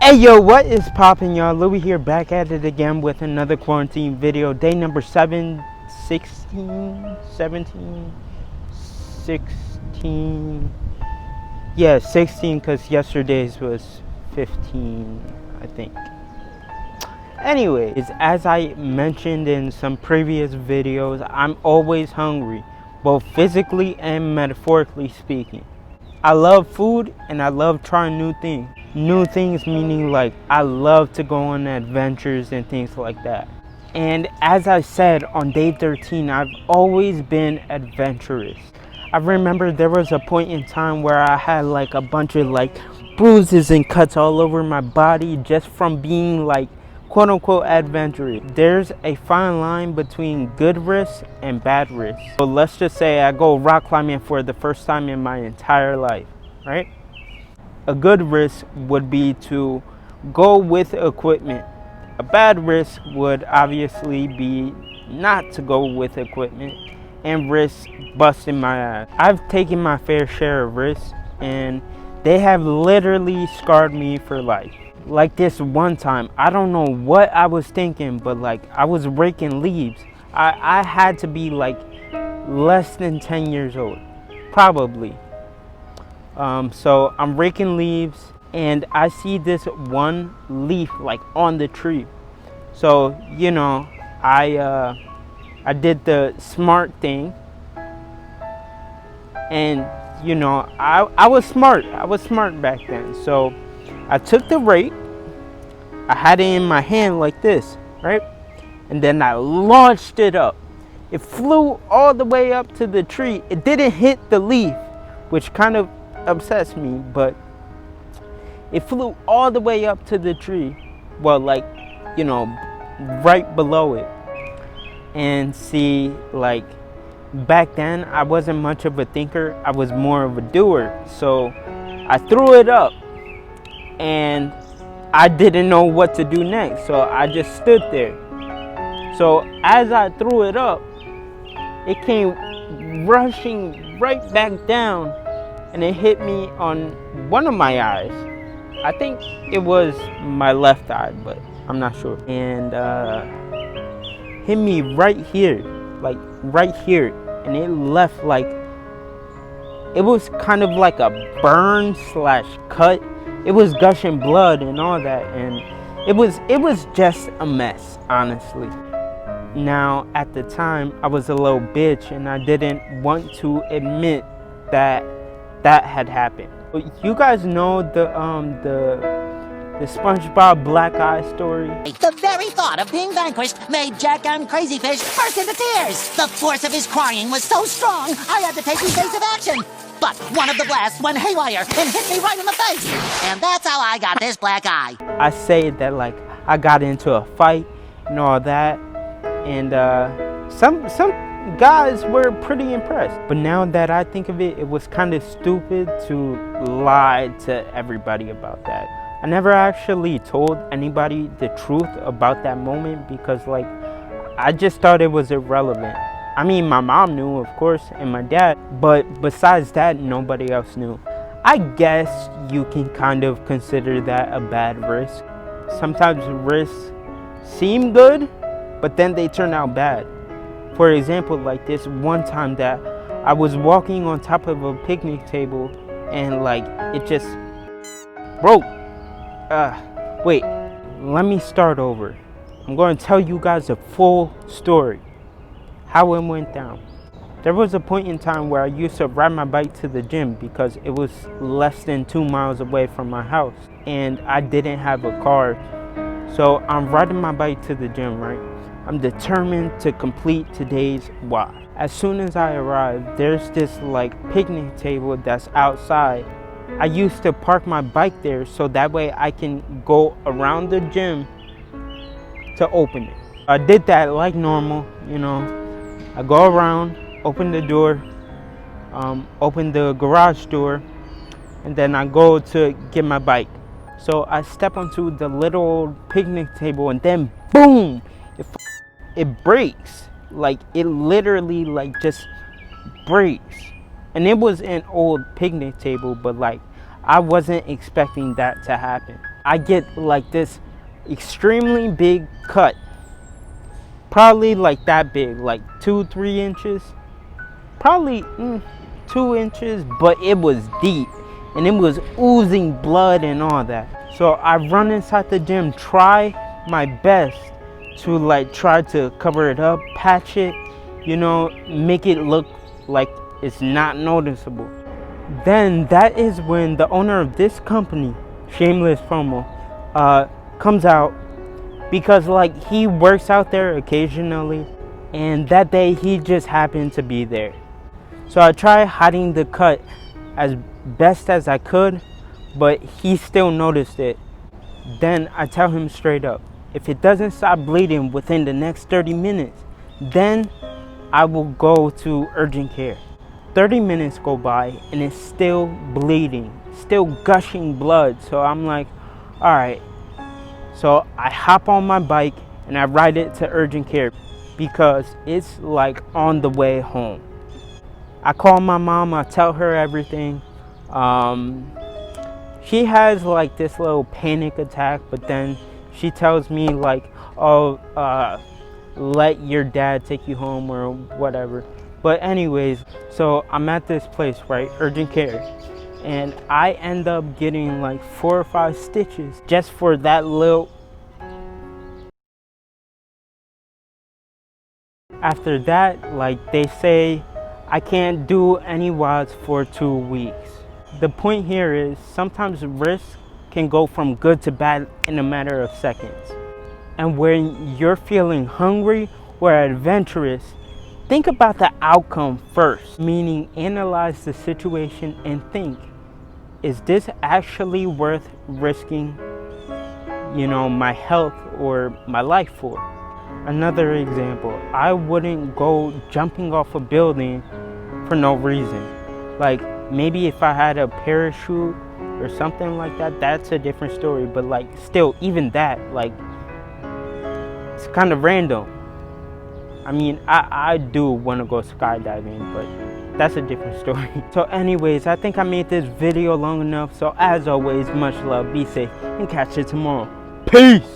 Hey yo, what is poppin', y'all? Louie here, back at it again with another quarantine video. Day number 16. Yeah, 16, because yesterday's was 15, I think. Anyways, as I mentioned in some previous videos, I'm always hungry, both physically and metaphorically speaking. I love food and I love trying new things. New things meaning like I love to go on adventures and things like that. And as I said on day 13, I've always been adventurous. I remember there was a point in time where I had like a bunch of like bruises and cuts all over my body just from being like quote unquote adventurous. There's a fine line between good risks and bad risks. So let's just say I go rock climbing for the first time in my entire life, right? A good risk would be to go with equipment. A bad risk would obviously be not to go with equipment and risk busting my ass. I've taken my fair share of risks and they have literally scarred me for life. Like this one time, I don't know what I was thinking, but like I was raking leaves. I had to be like less than 10 years old, probably. So I'm raking leaves and I see this one leaf like on the tree. So, you know, I did the smart thing and, you know, I was smart. I was smart back then. So I took the rake, I had it in my hand like this, right? And then I launched it up. It flew all the way up to the tree. It didn't hit the leaf, which kind of upsets me, but it flew all the way up to the tree. Well, like, you know, right below it. And see, like, back then I wasn't much of a thinker. I was more of a doer. So I threw it up and I didn't know what to do next. So I just stood there. So as I threw it up, it came rushing right back down and it hit me on one of my eyes. I think it was my left eye, but I'm not sure. And hit me right here, like right here. And it left like, it was kind of like a burn slash cut. It was gushing blood and all that. And it was just a mess, honestly. Now, at the time, I was a little bitch and I didn't want to admit that had happened. You guys know the SpongeBob Black Eye story? The very thought of being vanquished made Jack and Crazy Fish burst into tears. The force of his crying was so strong, I had to take evasive action. But one of the blasts went haywire and hit me right in the face. And that's how I got this black eye. I say that like I got into a fight and all that. And some guys were pretty impressed, but now that I think of it, it was kind of stupid to lie to everybody about that. I never actually told anybody the truth about that moment because like I just thought it was irrelevant. I mean, my mom knew, of course, and my dad, but besides that, nobody else knew. I guess you can kind of consider that a bad risk. Sometimes risks seem good, but then they turn out bad. For example, like this one time that I was walking on top of a picnic table and like it just broke. Wait, let me start over. I'm going to tell you guys the full story, how it went down. There was a point in time where I used to ride my bike to the gym because it was less than 2 miles away from my house and I didn't have a car. So I'm riding my bike to the gym, right? I'm determined to complete today's walk. As soon as I arrive, there's this like picnic table that's outside. I used to park my bike there so that way I can go around the gym to open it. I did that like normal, you know. I go around, open the door, open the garage door, and then I go to get my bike. So I step onto the little picnic table and then boom! It breaks. Like it literally like just breaks. And it was an old picnic table, but like I wasn't expecting that to happen. I get like this extremely big cut. Probably like that big, like 2-3 inches. Probably 2 inches, but it was deep and it was oozing blood and all that. So I run inside the gym, try my best to like try to cover it up, patch it, you know, make it look like it's not noticeable. Then that is when the owner of this company, shameless promo, comes out, because like he works out there occasionally, and that day he just happened to be there. So I tried hiding the cut as best as I could, but he still noticed it. Then I tell him straight up, if it doesn't stop bleeding within the next 30 minutes, then I will go to urgent care. 30 minutes go by and it's still bleeding, still gushing blood. So I'm like, all right. So I hop on my bike and I ride it to urgent care because it's like on the way home. I call my mom, I tell her everything. She has like this little panic attack, but then she tells me like, oh, let your dad take you home or whatever. But anyways, so I'm at this place, right, urgent care, and I end up getting like 4 or 5 stitches just for that little. After that, like they say, I can't do any WODs for 2 weeks. The point here is sometimes risk can go from good to bad in a matter of seconds. And when you're feeling hungry or adventurous, think about the outcome first, meaning analyze the situation and think, is this actually worth risking, you know, my health or my life for? Another example, I wouldn't go jumping off a building for no reason. Like maybe if I had a parachute or something like that, that's a different story. But like still, even that, like it's kind of random. I mean, I do want to go skydiving, but that's a different story. So anyways, I think I made this video long enough. So as always, much love, be safe, and catch you tomorrow. Peace!